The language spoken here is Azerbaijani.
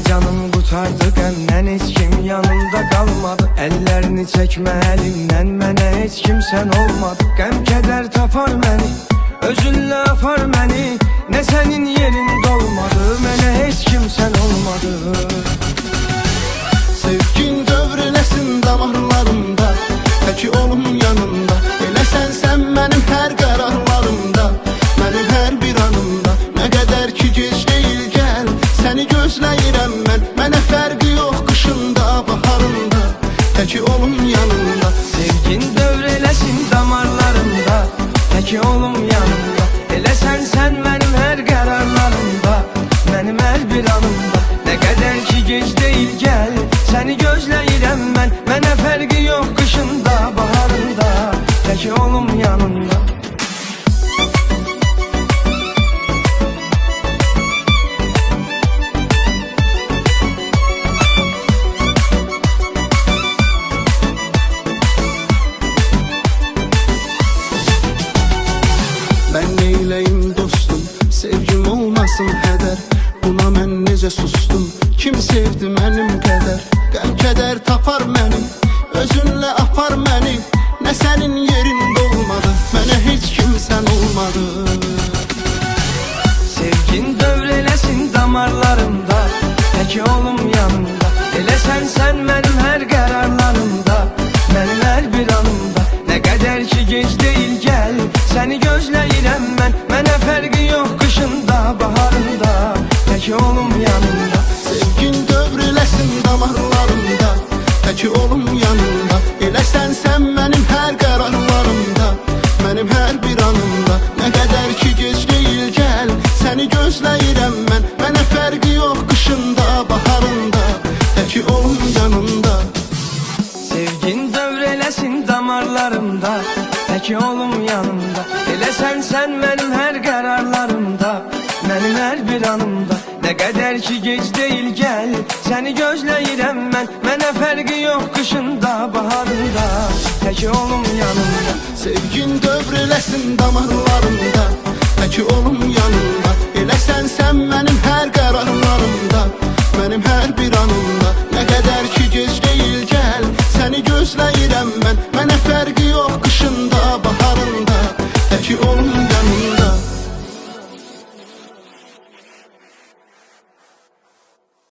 canım qutardı qəmdən, heç kim yanımda qalmadı. Əllərini çəkmə əlimdən, mənə heç kim sən olmadı. Qəm kədər tapar məni, özünlə apar məni, nə sənin yerin dolmadı, mənə heç kim sən olmadı. Sevgin dövrüləsin damarlarımda, tək olum yanımda. Eləsən sən mənim hər qərarlarımda, mənim hər bir anımda. Nə qədər ki gec deyil gəl, səni gözləyirəm mən. Mənə fərqi yox qışında, baharında, tək olum yanımda. Sevgin dövr eləsin damarlarımda, tək olum yanımda. Eləsən sən mənim hər qərarlarımda, mənim hər bir anımda. Nə qədər ki gec deyil gəl, səni gözləyirəm mən. Mənə fərqi yox qışında, baharında, tək olum yanımda. Mən neyləyim dostum, sevgim olmasın hədər. Buna mən necə sustum, kim sevdi mənim qədər. Qəm kədər tapar məni, özünlə apar məni, nə sənin yerin dolmadı, mənə heç kim sən olmadı. Sevgin dövr eləsin damarlarımda, tək olum yanımda. Eləsən sən mənim hər qərarlarımda, mənim hər bir anımda. Nə qədər ki gec deyil gəl, səni gözləyirəm mən. Mənə fərqi yox qışında, baharında, tək olum yanımda. Sevgin dövrüləsin damarlarımda, tək olum yanımda. Eləsən sən mənim hər qərarlarımda, mənim hər bir anımda. Nə qədər ki gec deyil gəl, səni gözləyirəm mən. Mənə fərqi yox qışında, baharında, tək olum yanımda. Sevgin dövr eləsin damarlarımda, tək olum yanımda. Eləsən sən mənim hər qərarlarımda, mənim hər bir anımda. Nə qədər ki gec deyil gəl, səni gözləyirəm mən. Mənə fərqi yox qışında, baharında, tək olum yanımda. Sevgin dövrüləsin damarlarımda, tək olum yanımda. Eləsən sən mənim hər qərarlarımda, mənim hər bir anımda. Nə qədər ki gec deyil gəl, səni gözləyirəm mən. Mənə